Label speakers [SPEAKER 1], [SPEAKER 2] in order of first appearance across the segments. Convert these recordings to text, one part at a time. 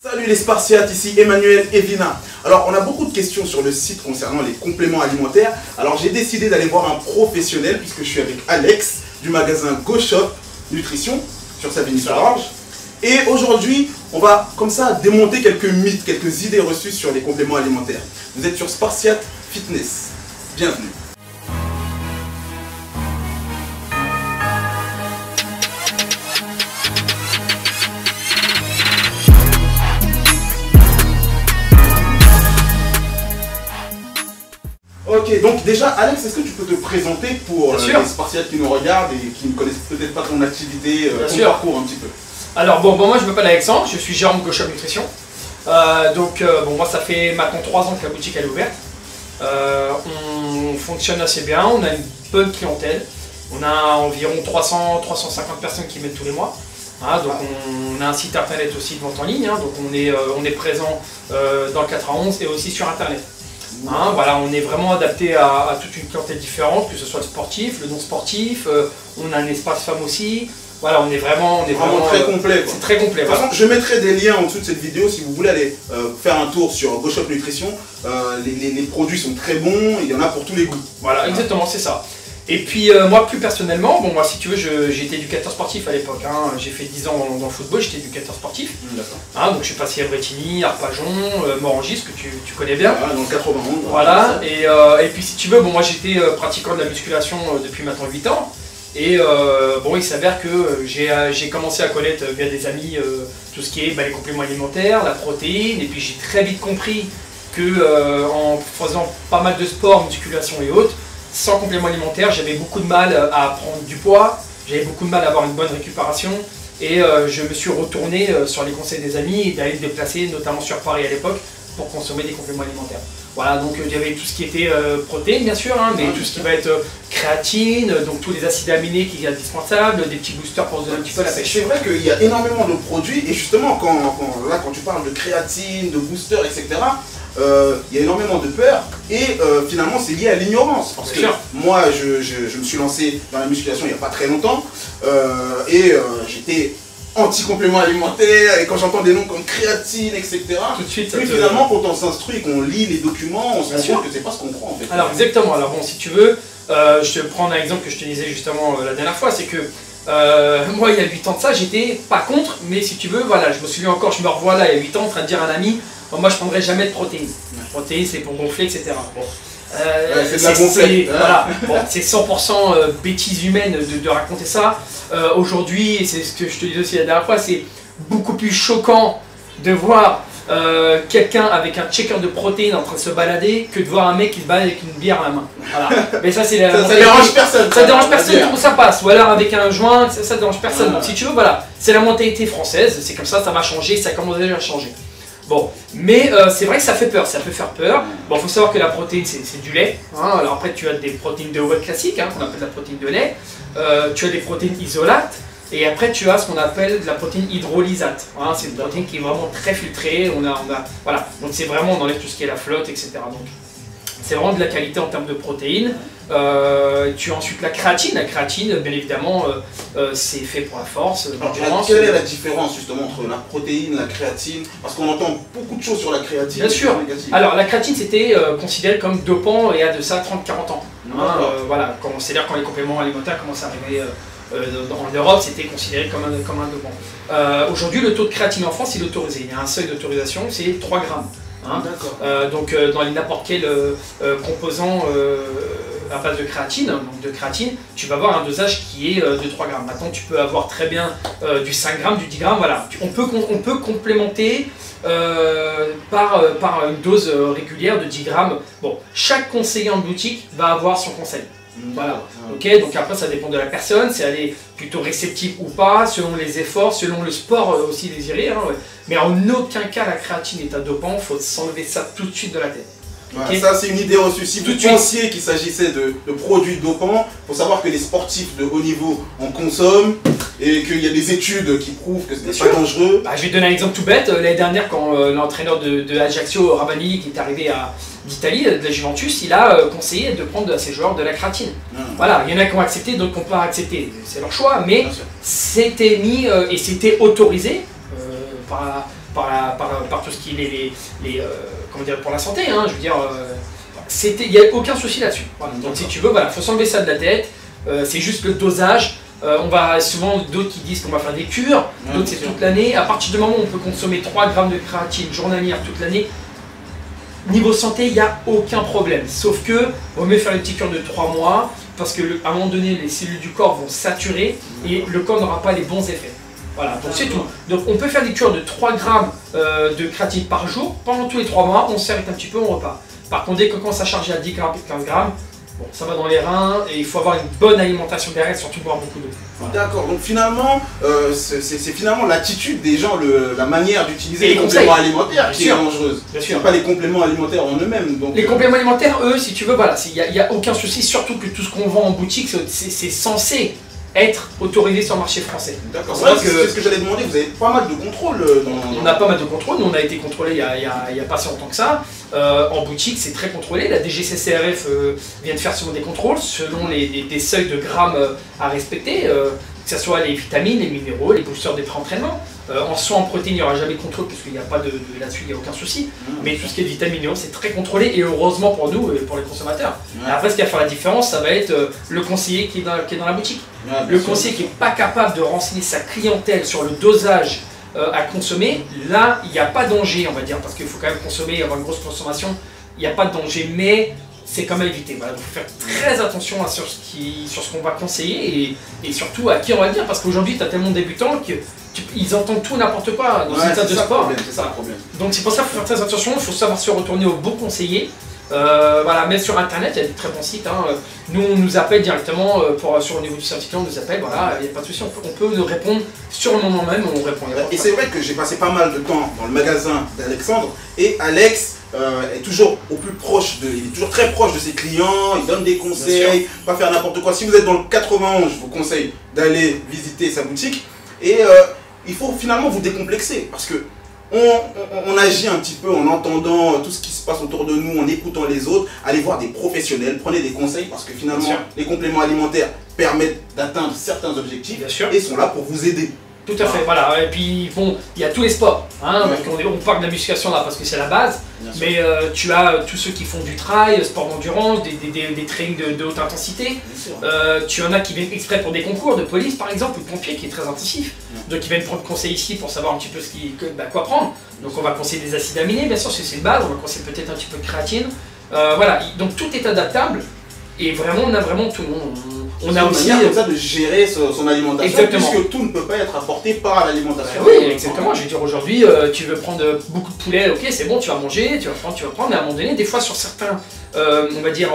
[SPEAKER 1] Salut les Spartiates, ici Emmanuel Evina. Alors on a beaucoup de questions sur le site concernant les compléments alimentaires. Alors j'ai décidé d'aller voir un professionnel puisque je suis avec Alex du magasin GoShop Nutrition sur Savigny-sur-Orge. Et aujourd'hui on va comme ça démonter quelques mythes, quelques idées reçues sur les compléments alimentaires. Vous êtes sur Spartiate Fitness. Bienvenue. Ok, donc déjà, Alex, est-ce que tu peux te présenter pour les Spartiates qui nous regardent et qui ne connaissent peut-être pas ton activité, ton parcours un petit peu?
[SPEAKER 2] Alors bon, moi je m'appelle Alexandre, je suis gérant de GoShop Nutrition. Moi ça fait maintenant 3 ans que la boutique elle est ouverte. On fonctionne assez bien, on a une bonne clientèle. On a environ 300-350 personnes qui viennent tous les mois. Donc on a un site internet aussi de vente en ligne, donc on est présent dans le 91 et aussi sur internet. Voilà, on est vraiment adapté à toute une clientèle différente, que ce soit le sportif, le non sportif, on a un espace femme aussi. Voilà, on est vraiment
[SPEAKER 1] très complet.
[SPEAKER 2] C'est très complet.
[SPEAKER 1] De toute façon, je mettrai des liens en dessous de cette vidéo si vous voulez aller faire un tour sur GoShop Nutrition. Les produits sont très bons, il y en a pour tous les goûts.
[SPEAKER 2] Voilà, exactement, c'est ça. Et puis moi plus personnellement, moi si tu veux, j'ai été éducateur sportif à l'époque, j'ai fait 10 ans dans le football, j'étais éducateur sportif. Donc je suis passé à Bretigny, Arpajon, Morangis, que tu connais bien.
[SPEAKER 1] Dans le 91.
[SPEAKER 2] Voilà, et puis si tu veux, moi j'étais pratiquant de la musculation depuis maintenant 8 ans. Et il s'avère que j'ai commencé à connaître via des amis tout ce qui est les compléments alimentaires, la protéine, et puis j'ai très vite compris que en faisant pas mal de sport, musculation et autres, sans complément alimentaire, j'avais beaucoup de mal à prendre du poids, j'avais beaucoup de mal à avoir une bonne récupération et je me suis retourné sur les conseils des amis et d'aller me déplacer, notamment sur Paris à l'époque, pour consommer des compléments alimentaires. Voilà, donc il y avait tout ce qui était protéines bien sûr, mais tout ce qui va être créatine, donc tous les acides aminés qui sont indispensables, des petits boosters pour se donner un petit peu la pêche.
[SPEAKER 1] C'est vrai qu'il y a énormément de produits et justement quand tu parles de créatine, de boosters, etc., il y a énormément de peur et finalement c'est lié à l'ignorance parce que moi je me suis lancé dans la musculation il n'y a pas très longtemps et j'étais anti-compléments alimentaires et quand j'entends des noms comme créatine, etc.
[SPEAKER 2] Tout de suite,
[SPEAKER 1] finalement quand on s'instruit et qu'on lit les documents, on se rend compte que c'est pas ce qu'on croit en fait.
[SPEAKER 2] Alors exactement, alors bon si tu veux, je te prends un exemple que je te disais justement la dernière fois, c'est que moi il y a 8 ans de ça, j'étais pas contre, mais si tu veux, voilà, je me souviens encore, je me revois là il y a 8 ans en train de dire à un ami, moi je prendrais jamais de protéines. Protéines c'est pour gonfler, etc.
[SPEAKER 1] C'est de la gonflette.
[SPEAKER 2] Voilà, c'est 100% bêtise humaine de raconter ça. Aujourd'hui, et c'est ce que je te disais aussi la dernière fois, c'est beaucoup plus choquant de voir quelqu'un avec un checker de protéines en train de se balader que de voir un mec qui se balade avec une bière à la main. Voilà. Mais ça, c'est
[SPEAKER 1] ça dérange personne.
[SPEAKER 2] Ça dérange personne, tout ça passe. Ou alors avec un joint, ça dérange personne. Donc si tu veux, voilà, c'est la mentalité française, c'est comme ça va changer, ça commence déjà à changer. Bon, mais c'est vrai que ça fait peur, ça peut faire peur. Bon, il faut savoir que la protéine, c'est du lait. Alors après, tu as des protéines de whey classiques, qu'on appelle la protéine de lait. Tu as des protéines isolates. Et après, tu as ce qu'on appelle de la protéine hydrolysate. C'est une protéine qui est vraiment très filtrée. Voilà. Donc c'est vraiment, on enlève tout ce qui est la flotte, etc. Donc c'est vraiment de la qualité en termes de protéines. Tu as ensuite la créatine. La créatine, bien évidemment, c'est fait pour la force.
[SPEAKER 1] Quelle est la différence justement entre la protéine, la créatine? Parce qu'on entend beaucoup de choses sur la créatine.
[SPEAKER 2] Bien sûr. Alors la créatine, c'était considéré comme dopant il y a de ça 30-40 ans. Voilà, c'est-à-dire quand les compléments alimentaires commencent à arriver en Europe, c'était considéré comme un dopant. Aujourd'hui, le taux de créatine en France, il est autorisé. Il y a un seuil d'autorisation, c'est 3 grammes. Donc dans n'importe quel composant à base de créatine, tu vas avoir un dosage qui est de 3 grammes. Maintenant tu peux avoir très bien du 5 grammes, du 10 grammes, voilà. On peut complémenter par une dose régulière de 10 grammes. Bon, chaque conseiller en boutique va avoir son conseil. Voilà, ok, donc après ça dépend de la personne, si elle est plutôt réceptive ou pas, selon les efforts, selon le sport aussi désiré, mais en aucun cas la créatine est un dopant, il faut s'enlever ça tout de suite de la tête.
[SPEAKER 1] Okay. Ça c'est une idée reçue. Si vous pensiez qu'il s'agissait de produits dopants, il faut savoir que les sportifs de haut niveau en consomment et qu'il y a des études qui prouvent que ce n'est pas dangereux.
[SPEAKER 2] Je vais te donner un exemple tout bête. L'année dernière, quand l'entraîneur de Ajaccio, Ravanelli, qui est arrivé d'Italie, de la Juventus, il a conseillé de prendre à ses joueurs de la créatine. Voilà, il y en a qui ont accepté, d'autres qui n'ont pas accepté. C'est leur choix, mais c'était mis et c'était autorisé par tout ce qui est comment dire, pour la santé, hein, je veux dire, il n'y a aucun souci là-dessus. Voilà. Donc si tu veux, voilà, faut s'enlever ça de la tête, c'est juste le dosage. On va souvent d'autres qui disent qu'on va faire des cures, d'autres c'est toute l'année. À partir du moment où on peut consommer 3 grammes de créatine journalière toute l'année, niveau santé, il n'y a aucun problème. Sauf que, on va mieux faire une petite cure de 3 mois, parce qu'à un moment donné, les cellules du corps vont saturer et le corps n'aura pas les bons effets. Voilà, donc c'est tout. Donc on peut faire des cures de 3 grammes de créatine par jour. Pendant tous les 3 mois, on s'arrête un petit peu, on repart. Par contre, dès que quand ça charge à 10 grammes, 15 grammes, bon, ça va dans les reins et il faut avoir une bonne alimentation derrière, surtout boire beaucoup d'eau. Voilà.
[SPEAKER 1] D'accord, donc finalement, c'est finalement l'attitude des gens, la manière d'utiliser les compléments alimentaires qui est dangereuse. Ce n'est pas les compléments alimentaires en eux-mêmes.
[SPEAKER 2] Les compléments alimentaires, eux, si tu veux, voilà, il n'y a aucun souci, surtout que tout ce qu'on vend en boutique, c'est censé être autorisé sur le marché français.
[SPEAKER 1] D'accord, c'est ce que j'allais demander, vous avez pas mal de contrôles
[SPEAKER 2] On a pas mal de contrôles, nous on a été contrôlés il n'y a pas si longtemps que ça. En boutique c'est très contrôlé, la DGCCRF vient de faire souvent des contrôles selon des seuils de grammes à respecter, que ce soit les vitamines, les minéraux, les boosters des pré-entraînements. En soins en protéines, il n'y aura jamais de contrôle parce qu'il n'y a pas là-dessus, il n'y a aucun souci. Mais tout ce qui est vitamines, minéraux, c'est très contrôlé et heureusement pour nous et pour les consommateurs. Après, ce qui va faire la différence, ça va être le conseiller qui est dans la boutique. Le conseiller qui n'est pas capable de renseigner sa clientèle sur le dosage à consommer, là, il n'y a pas de danger, on va dire, parce qu'il faut quand même consommer, avoir une grosse consommation, il n'y a pas de danger, mais c'est quand même évité. Voilà, il faut faire très attention sur ce qu'on va conseiller et surtout à qui on va le dire, parce qu'aujourd'hui, tu as tellement de débutants qu'ils entendent tout n'importe quoi dans une salle de sport.
[SPEAKER 1] C'est ça le problème.
[SPEAKER 2] Donc c'est pour ça qu'il faut faire très attention, il faut savoir se retourner au bon conseiller. Voilà, même sur internet, il y a des très bons sites. Hein. Nous, on nous appelle directement sur le niveau du service client, on nous appelle, voilà, il n'y a pas de souci, on peut nous répondre sur le moment même, on répond.
[SPEAKER 1] Et c'est vrai que j'ai passé pas mal de temps dans le magasin d'Alexandre et Alex est toujours il est toujours très proche de ses clients, il donne des conseils, pas faire n'importe quoi. Si vous êtes dans le 91, je vous conseille d'aller visiter sa boutique et il faut finalement vous décomplexer parce que on agit un petit peu en entendant tout ce qui se passe autour de nous, en écoutant les autres, allez voir des professionnels, prenez des conseils parce que finalement les compléments alimentaires permettent d'atteindre certains objectifs et sont là pour vous aider.
[SPEAKER 2] Tout à fait, voilà. Et puis bon, il y a tous les sports, hein, on parle de la musculation là parce que c'est la base, mais tu as tous ceux qui font du trail, sport d'endurance, des trainings de haute intensité. Tu en as qui viennent exprès pour des concours de police par exemple, ou de pompiers qui est très intensif. Donc ils viennent prendre conseil ici pour savoir un petit peu quoi prendre. Donc on va conseiller des acides aminés, bien sûr, c'est une base, on va conseiller peut-être un petit peu de créatine. Voilà, donc tout est adaptable et vraiment on a vraiment tout le monde.
[SPEAKER 1] On a aussi comme ça de gérer son alimentation, puisque tout ne peut pas être apporté par l'alimentation.
[SPEAKER 2] Oui, exactement. Je veux dire, aujourd'hui, tu veux prendre beaucoup de poulet, ok, c'est bon, tu vas manger, tu vas prendre, mais à un moment donné, des fois, sur certains, on va dire,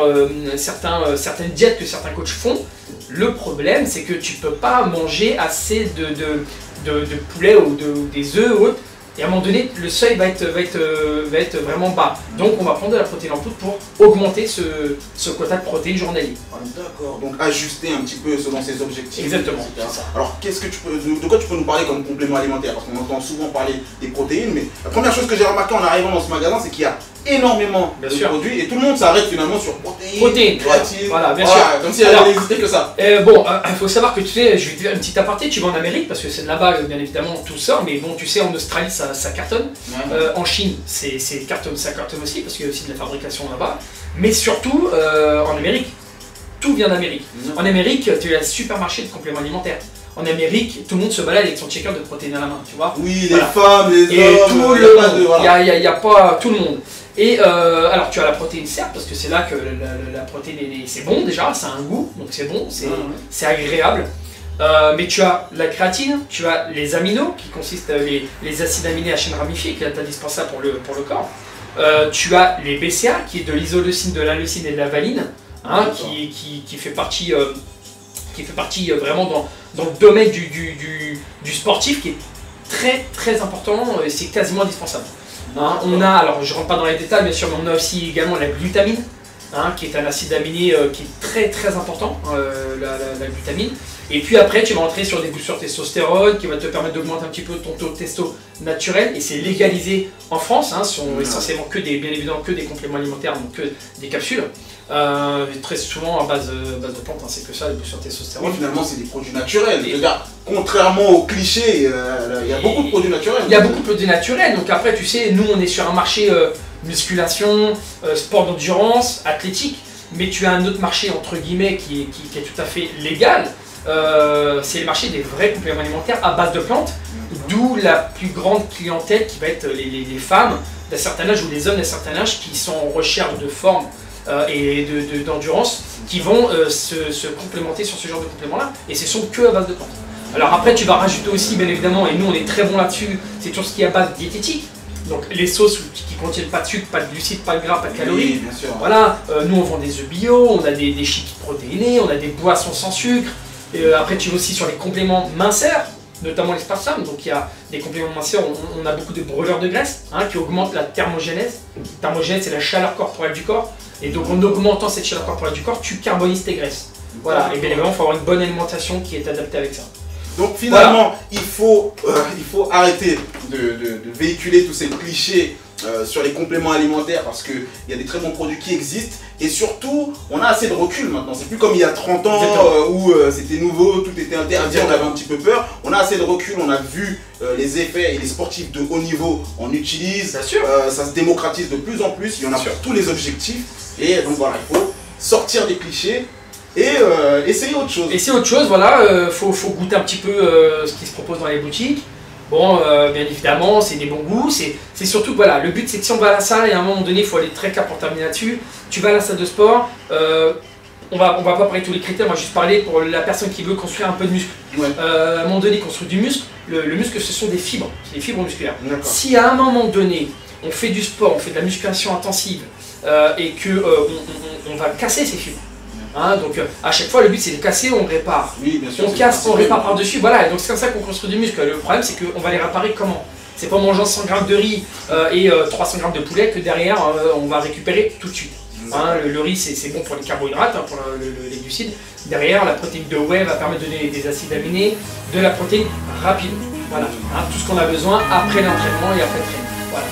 [SPEAKER 2] certaines diètes que certains coachs font, le problème, c'est que tu peux pas manger assez de poulet ou des œufs ou autres. Et à un moment donné, le seuil va être vraiment bas. Donc on va prendre de la protéine en poudre pour augmenter ce quota de protéines journalier.
[SPEAKER 1] D'accord, donc ajuster un petit peu selon ses objectifs.
[SPEAKER 2] Exactement.
[SPEAKER 1] Alors de quoi tu peux nous parler comme complément alimentaire? Parce qu'on entend souvent parler des protéines, mais la première chose que j'ai remarqué en arrivant dans ce magasin, c'est qu'il y a énormément de produits et tout le monde s'arrête finalement sur protéines, créatine,
[SPEAKER 2] voilà, bien sûr.
[SPEAKER 1] Comme si elle allait exister que ça.
[SPEAKER 2] Bon, il faut savoir que tu sais, je vais te faire une petite aparté, tu vas en Amérique parce que c'est de là-bas bien évidemment tout ça, mais bon tu sais en Australie ça cartonne, en Chine ça cartonne aussi parce qu'il y a aussi de la fabrication là-bas, mais surtout en Amérique, tout vient d'Amérique. En Amérique tu as le supermarché de compléments alimentaires. En Amérique, tout le monde se balade avec son checker de protéines à la main, tu vois.
[SPEAKER 1] Oui, les femmes, les hommes,
[SPEAKER 2] et tout le monde, il n'y a pas tout le monde. Et alors tu as la protéine certes, parce que c'est là que la protéine c'est bon déjà, ça a un goût, donc c'est bon, c'est agréable. Mais tu as la créatine, tu as les aminos, qui consistent les acides aminés à chaîne ramifiée, qui est indispensable pour le corps. Tu as les BCA, qui est de l'isoleucine, de la leucine et de la valine, hein, qui fait partie vraiment dans le domaine du sportif, qui est très très important, et c'est quasiment indispensable. Hein, on a, alors je ne rentre pas dans les détails bien sûr, mais on a aussi également la glutamine, hein, qui est un acide aminé qui est très très important, la glutamine. Et puis après, tu vas entrer sur des boosters testostérone qui va te permettre d'augmenter un petit peu ton taux de testo naturel. Et c'est légalisé en France. Hein, ce sont essentiellement bien évidemment que des compléments alimentaires, donc que des capsules. Très souvent à base de plantes, hein, c'est que ça, les boosters testostérone.
[SPEAKER 1] Oui, finalement, c'est des produits naturels. Contrairement aux clichés, il y a beaucoup de produits naturels.
[SPEAKER 2] Il y a beaucoup de produits naturels. Donc après, tu sais, nous, on est sur un marché musculation, sport d'endurance, athlétique. Mais tu as un autre marché, entre guillemets, qui est tout à fait légal. C'est le marché des vrais compléments alimentaires à base de plantes, d'où la plus grande clientèle qui va être les femmes d'un certain âge ou les hommes d'un certain âge qui sont en recherche de forme et d'endurance, qui vont se complémenter sur ce genre de compléments-là, et ce sont que à base de plantes. Alors après, tu vas rajouter aussi, bien évidemment, et nous on est très bon là-dessus, c'est tout ce qui est à base diététique. Donc les sauces qui contiennent pas de sucre, pas de glucides, pas de gras, pas de calories.
[SPEAKER 1] Oui, bien sûr.
[SPEAKER 2] Voilà, nous on vend des œufs bio, on a des shakes protéinés, on a des boissons sans sucre. Et après tu vas aussi sur les compléments minceurs, notamment les spartiates. Donc il y a des compléments minceurs, on a beaucoup de brûleurs de graisse qui augmentent la thermogénèse. La thermogénèse, c'est la chaleur corporelle du corps. Et donc en augmentant cette chaleur corporelle du corps, tu carbonises tes graisses. Voilà, et bien évidemment, il faut avoir une bonne alimentation qui est adaptée avec ça.
[SPEAKER 1] Donc finalement, il faut arrêter de véhiculer tous ces clichés sur les compléments alimentaires, parce qu'il y a des très bons produits qui existent, et surtout, on a assez de recul maintenant. C'est plus comme il y a 30 ans où c'était nouveau, tout était interdit, on avait un petit peu peur. On a assez de recul, on a vu les effets, et les sportifs de haut niveau en utilisent. Ça se démocratise de plus en plus, il y en a pour tous les objectifs, et donc voilà, il faut sortir des clichés et essayer autre chose.
[SPEAKER 2] Essayer autre chose, voilà, faut goûter un petit peu ce qui se propose dans les boutiques. Bon, bien évidemment, c'est des bons goûts, c'est surtout, voilà, le but c'est que si on va à la salle, et à un moment donné, il faut aller très clair pour terminer là-dessus, tu vas à la salle de sport, on va pas parler de tous les critères, on va juste parler pour la personne qui veut construire un peu de muscle. Ouais. À un moment donné, construire du muscle, le muscle ce sont des fibres, c'est des fibres musculaires. Si à un moment donné, on fait du sport, on fait de la musculation intensive, et que on va casser ces fibres. Hein, donc à chaque fois le but c'est de casser, on répare. Oui, bien sûr, on casse, on répare par-dessus, voilà, et donc c'est comme ça qu'on construit du muscle. Le problème c'est qu'on va les réparer comment? C'est pas en mangeant 100 g de riz et 300 g de poulet que derrière on va récupérer tout de suite. Hein, le riz c'est bon pour les carbohydrates, pour les glucides. Derrière la protéine de whey va permettre de donner des acides aminés, de la protéine rapide. Voilà, hein, tout ce qu'on a besoin après l'entraînement et après le training. Voilà.